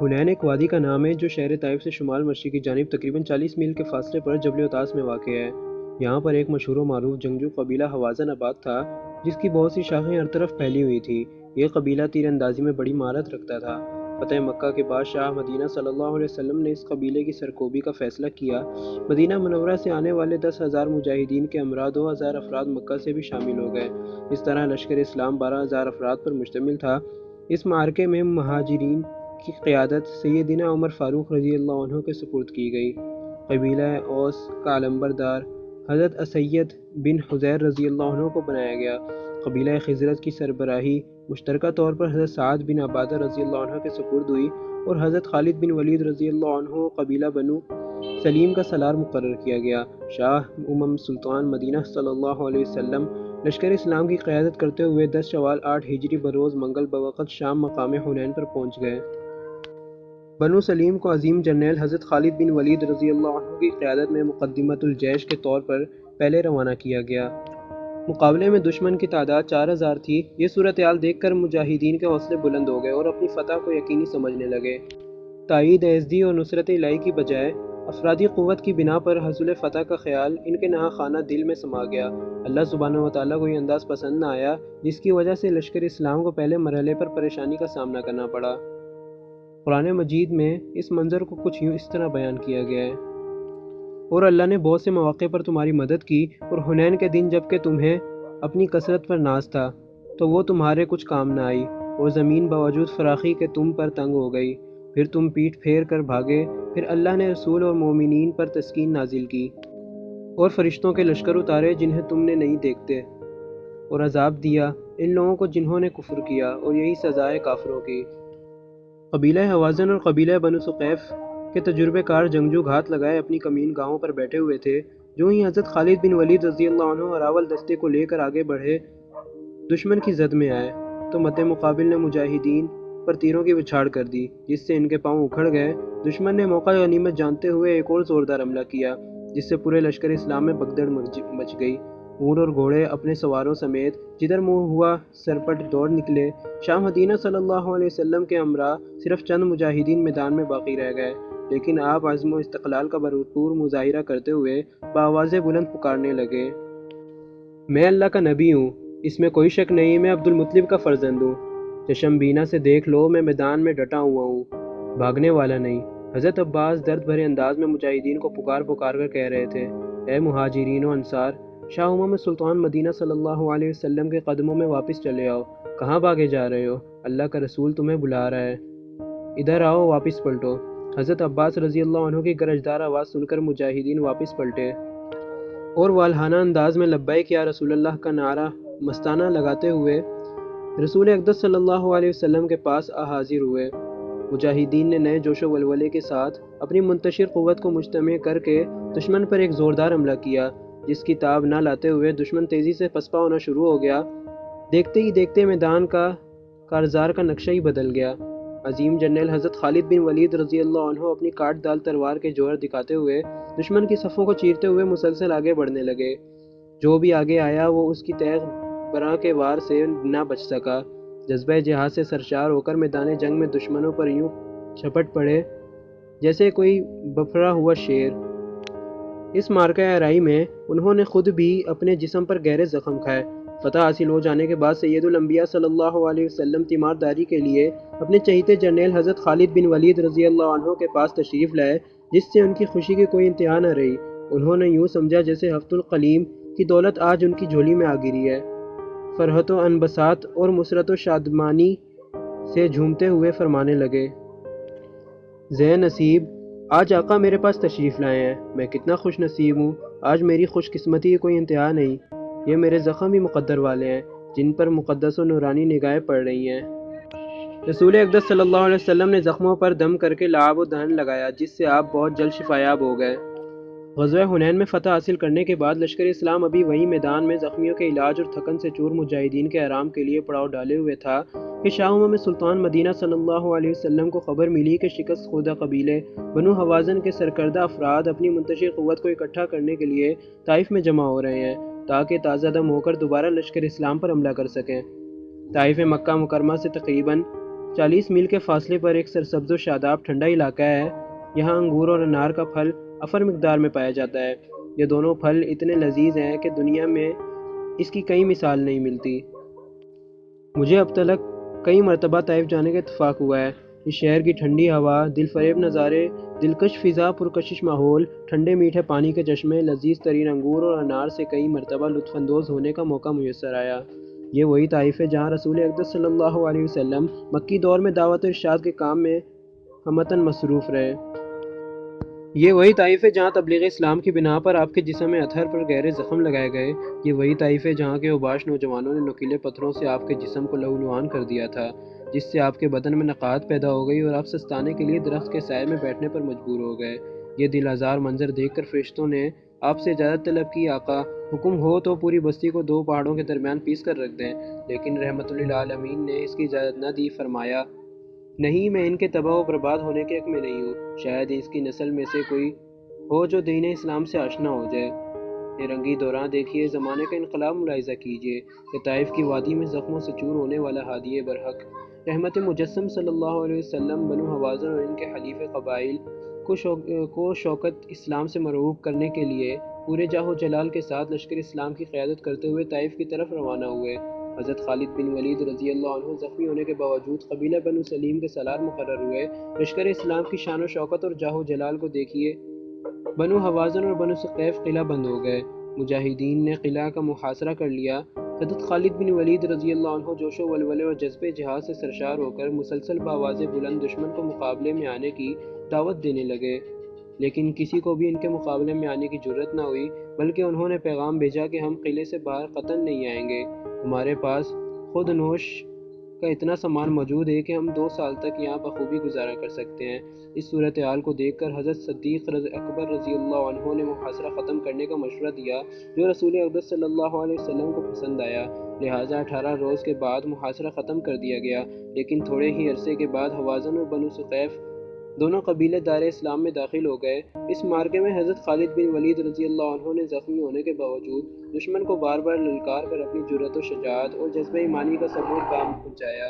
حنین ایک وادی کا نام ہے جو شہر طائف سے شمال مشرق کی جانب تقریباً 40 میل کے فاصلے پر جبل اطاس میں واقع ہے۔ یہاں پر ایک مشہور و معروف جنگجو قبیلہ حوازن آباد تھا جس کی بہت سی شاخیں ہر طرف پھیلی ہوئی تھی۔ یہ قبیلہ تیر اندازی میں بڑی مہارت رکھتا تھا۔ فتح مکہ کے بعد شاہ مدینہ صلی اللہ علیہ وسلم نے اس قبیلے کی سرکوبی کا فیصلہ کیا۔ مدینہ منورہ سے آنے والے 10,000 مجاہدین کے ہمراہ 2,000 افراد مکہ سے بھی شامل ہو گئے۔ اس طرح لشکر اسلام 12,000 افراد پر مشتمل تھا۔ اس معرکے میں مہاجرین کی قیادت سیدنا عمر فاروق رضی اللہ عنہ کے سپرد کی گئی۔ قبیلہ اوس کا علمبردار حضرت اسید بن حذیر رضی اللہ عنہ کو بنایا گیا۔ قبیلہ خزرج کی سربراہی مشترکہ طور پر حضرت سعد بن عبادہ رضی اللہ عنہ کے سپرد ہوئی اور حضرت خالد بن ولید رضی اللہ عنہ قبیلہ بنو سلیم کا سالار مقرر کیا گیا۔ شاہ امم سلطان مدینہ صلی اللہ علیہ وسلم لشکر اسلام کی قیادت کرتے ہوئے 10 شوال 8 ہجری بروز منگل بوقت شام مقام حنین پر پہنچ گئے۔ بنو سلیم کو عظیم جرنیل حضرت خالد بن ولید رضی اللہ عنہ کی قیادت میں مقدمۃ الجیش کے طور پر پہلے روانہ کیا گیا۔ مقابلے میں دشمن کی تعداد 4,000 تھی۔ یہ صورتحال دیکھ کر مجاہدین کے حوصلے بلند ہو گئے اور اپنی فتح کو یقینی سمجھنے لگے۔ تائید ایزدی اور نصرت الہی کی بجائے افرادی قوت کی بنا پر حصول فتح کا خیال ان کے نہاں خانہ دل میں سما گیا۔ اللہ سبحانہ وتعالیٰ کو یہ انداز پسند نہ آیا جس کی وجہ سے لشکر اسلام کو پہلے مرحلے پر پریشانی کا سامنا کرنا پڑا۔ قرآن مجید میں اس منظر کو کچھ یوں اس طرح بیان کیا گیا ہے: اور اللہ نے بہت سے مواقع پر تمہاری مدد کی اور حنین کے دن جب کہ تمہیں اپنی کثرت پر ناز تھا تو وہ تمہارے کچھ کام نہ آئی اور زمین باوجود فراخی کے تم پر تنگ ہو گئی، پھر تم پیٹھ پھیر کر بھاگے، پھر اللہ نے رسول اور مومنین پر تسکین نازل کی اور فرشتوں کے لشکر اتارے جنہیں تم نے نہیں دیکھتے، اور عذاب دیا ان لوگوں کو جنہوں نے کفر کیا، اور یہی سزا ہے کافروں کی۔ قبیلہ حوازن اور قبیلہ بنو ثقیف کے تجربے کار جنگجو گھات لگائے اپنی کمین گاہوں پر بیٹھے ہوئے تھے۔ جو ہی حضرت خالد بن ولید رضی اللہ عنہ اراول دستے کو لے کر آگے بڑھے دشمن کی زد میں آئے تو مد مقابل نے مجاہدین پر تیروں کی بچھاڑ کر دی جس سے ان کے پاؤں اکھڑ گئے۔ دشمن نے موقع غنیمت جانتے ہوئے ایک اور زوردار حملہ کیا جس سے پورے لشکر اسلام میں بھگدڑ مچ گئی۔ اونٹ اور گھوڑے اپنے سواروں سمیت جدھر منہ ہوا سرپٹ دوڑ نکلے۔ شاہ مدینہ صلی اللہ علیہ وسلم کے ہمراہ صرف چند مجاہدین میدان میں باقی رہ گئے، لیکن آپ عزم و استقلال کا بھرپور مظاہرہ کرتے ہوئے بآواز بلند پکارنے لگے: میں اللہ کا نبی ہوں، اس میں کوئی شک نہیں، میں عبد المطلب کا فرزند ہوں۔ چشم بینا سے دیکھ لو، میں میدان میں ڈٹا ہوا ہوں، بھاگنے والا نہیں۔ حضرت عباس درد بھرے انداز میں مجاہدین کو پکار کر کہہ رہے تھے: اے مہاجرین و انصار، شاہ امم سلطان مدینہ صلی اللہ علیہ وسلم کے قدموں میں واپس چلے آؤ۔ کہاں بھاگے جا رہے ہو؟ اللہ کا رسول تمہیں بلا رہا ہے، ادھر آؤ، واپس پلٹو۔ حضرت عباس رضی اللہ عنہ کی گرجدار آواز سن کر مجاہدین واپس پلٹے اور والہانہ انداز میں لبیک یا رسول اللہ کا نعرہ مستانہ لگاتے ہوئے رسول اقدس صلی اللہ علیہ وسلم کے پاس حاضر ہوئے۔ مجاہدین نے نئے جوش و ولولے کے ساتھ اپنی منتشر قوت کو مجتمع کر کے دشمن پر ایک زوردار حملہ کیا جس کی تاب نہ لاتے ہوئے دشمن تیزی سے پسپا ہونا شروع ہو گیا۔ دیکھتے ہی دیکھتے میدان کا کارزار کا نقشہ ہی بدل گیا۔ عظیم جرنیل حضرت خالد بن ولید رضی اللہ عنہ اپنی کاٹ دال تلوار کے جوہر دکھاتے ہوئے دشمن کی صفوں کو چیرتے ہوئے مسلسل آگے بڑھنے لگے۔ جو بھی آگے آیا وہ اس کی تیغ براں کے وار سے نہ بچ سکا۔ جذبہ جہاد سے سرشار ہو کر میدان جنگ میں دشمنوں پر یوں جھپٹ پڑے جیسے کوئی بپھرا ہوا شیر۔ اس معرکہ آرائی میں انہوں نے خود بھی اپنے جسم پر گہرے زخم کھائے۔ فتح حاصل ہو جانے کے بعد سید الانبیاء صلی اللہ علیہ وسلم تیمارداری کے لیے اپنے چہیتے جرنیل حضرت خالد بن ولید رضی اللہ عنہ کے پاس تشریف لائے جس سے ان کی خوشی کی کوئی انتہا نہ رہی۔ انہوں نے یوں سمجھا جیسے ہفت القلیم کی دولت آج ان کی جھولی میں آ گری ہے۔ فرحت و انبساط اور مسرت و شادمانی سے جھومتے ہوئے فرمانے لگے: زے نصیب، آج آقا میرے پاس تشریف لائے ہیں، میں کتنا خوش نصیب ہوں، آج میری خوش قسمتی کی کوئی انتہا نہیں۔ یہ میرے زخم ہی مقدر والے ہیں جن پر مقدس و نورانی نگاہیں پڑ رہی ہیں۔ رسول اقدس صلی اللہ علیہ وسلم نے زخموں پر دم کر کے لعاب و دہن لگایا جس سے آپ بہت جلد شفایاب ہو گئے۔ غزوہ حنین میں فتح حاصل کرنے کے بعد لشکر اسلام ابھی وہی میدان میں زخمیوں کے علاج اور تھکن سے چور مجاہدین کے آرام کے لیے پڑاؤ ڈالے ہوئے تھا کہ شاہ امم سلطان مدینہ صلی اللہ علیہ وسلم کو خبر ملی کہ شکست خوردہ قبیلے بنو حوازن کے سرکردہ افراد اپنی منتشر قوت کو اکٹھا کرنے کے لیے طائف میں جمع ہو رہے ہیں تاکہ تازہ دم ہو کر دوبارہ لشکر اسلام پر حملہ کر سکیں۔ طائف مکہ مکرمہ سے تقریباً 40 میل کے فاصلے پر ایک سرسبز و شاداب ٹھنڈا علاقہ ہے۔ یہاں انگور اور انار کا پھل افر مقدار میں پایا جاتا ہے۔ یہ دونوں پھل اتنے لذیذ ہیں کہ دنیا میں اس کی کئی مثال نہیں ملتی۔ مجھے اب تک کئی مرتبہ طائف جانے کا اتفاق ہوا ہے۔ اس شہر کی ٹھنڈی ہوا، دل فریب نظارے، دلکش فضا، پرکشش ماحول، ٹھنڈے میٹھے پانی کے چشمے، لذیذ ترین انگور اور انار سے کئی مرتبہ لطف اندوز ہونے کا موقع میسر آیا۔ یہ وہی طائف ہے جہاں رسول اقدس صلی اللہ علیہ وسلم مکی دور میں دعوت و ارشاد کے کام میں ہمتاً مصروف رہے۔ یہ وہی طائف ہے جہاں تبلیغ اسلام کی بنا پر آپ کے جسم اطہر پر گہرے زخم لگائے گئے۔ یہ وہی طائف ہے جہاں کے اوباش نوجوانوں نے نوکیلے پتھروں سے آپ کے جسم کو لہولہان کر دیا تھا، جس سے آپ کے بدن میں نقاہت پیدا ہو گئی اور آپ سستانے کے لیے درخت کے سائے میں بیٹھنے پر مجبور ہو گئے۔ یہ دل آزار منظر دیکھ کر فرشتوں نے آپ سے اجازت طلب کی، آقا حکم ہو تو پوری بستی کو 2 پہاڑوں کے درمیان پیس کر رکھ دیں، لیکن رحمت للعالمین نے اس کی اجازت نہ دی۔ فرمایا، نہیں، میں ان کے تباہ و برباد ہونے کے حق میں نہیں ہوں۔ شاید اس کی نسل میں سے کوئی ہو جو دین اسلام سے آشنا ہو جائے۔ یہ رنگی دوران دیکھیے، زمانے کا انقلاب ملاحظہ کیجیے کہ طائف کی وادی میں زخموں سے چور ہونے والا ہادی برحق رحمت مجسم صلی اللہ علیہ وسلم بنو حوازن اور ان کے حلیف قبائل کو شوکت اسلام سے مرعوب کرنے کے لیے پورے جاہ و جلال کے ساتھ لشکر اسلام کی قیادت کرتے ہوئے طائف کی طرف روانہ ہوئے۔ حضرت خالد بن ولید رضی اللہ عنہ زخمی ہونے کے باوجود قبیلہ بنو سلیم کے سالار مقرر ہوئے۔ لشکر اسلام کی شان و شوکت اور جاہ و جلال کو دیکھیے، بنو حوازن اور بنو ثقیف قلعہ بند ہو گئے۔ مجاہدین نے قلعہ کا محاصرہ کر لیا۔ حضرت خالد بن ولید رضی اللہ عنہ جوش و ولولے اور جذبے جہاد سے سرشار ہو کر مسلسل بآواز بلند دشمن کو مقابلے میں آنے کی دعوت دینے لگے، لیکن کسی کو بھی ان کے مقابلے میں آنے کی جرأت نہ ہوئی، بلکہ انہوں نے پیغام بھیجا کہ ہم قلعے سے باہر قطعاً نہیں آئیں گے۔ ہمارے پاس خود نوش کا اتنا سامان موجود ہے کہ ہم 2 سال تک یہاں بخوبی گزارا کر سکتے ہیں۔ اس صورتحال کو دیکھ کر حضرت صدیق اکبر رضی اللہ عنہ نے محاصرہ ختم کرنے کا مشورہ دیا، جو رسول اقدس صلی اللہ علیہ وسلم کو پسند آیا۔ لہٰذا 18 روز کے بعد محاصرہ ختم کر دیا گیا، لیکن تھوڑے ہی عرصے کے بعد حوازن اور بنو ثقیف دونوں قبیلے دار اسلام میں داخل ہو گئے۔ اس معرکے میں حضرت خالد بن ولید رضی اللہ عنہ نے زخمی ہونے کے باوجود دشمن کو بار بار للکار کر اپنی جرأت و شجاعت اور جذبہ ایمانی کا ثبوت بام پہنچایا۔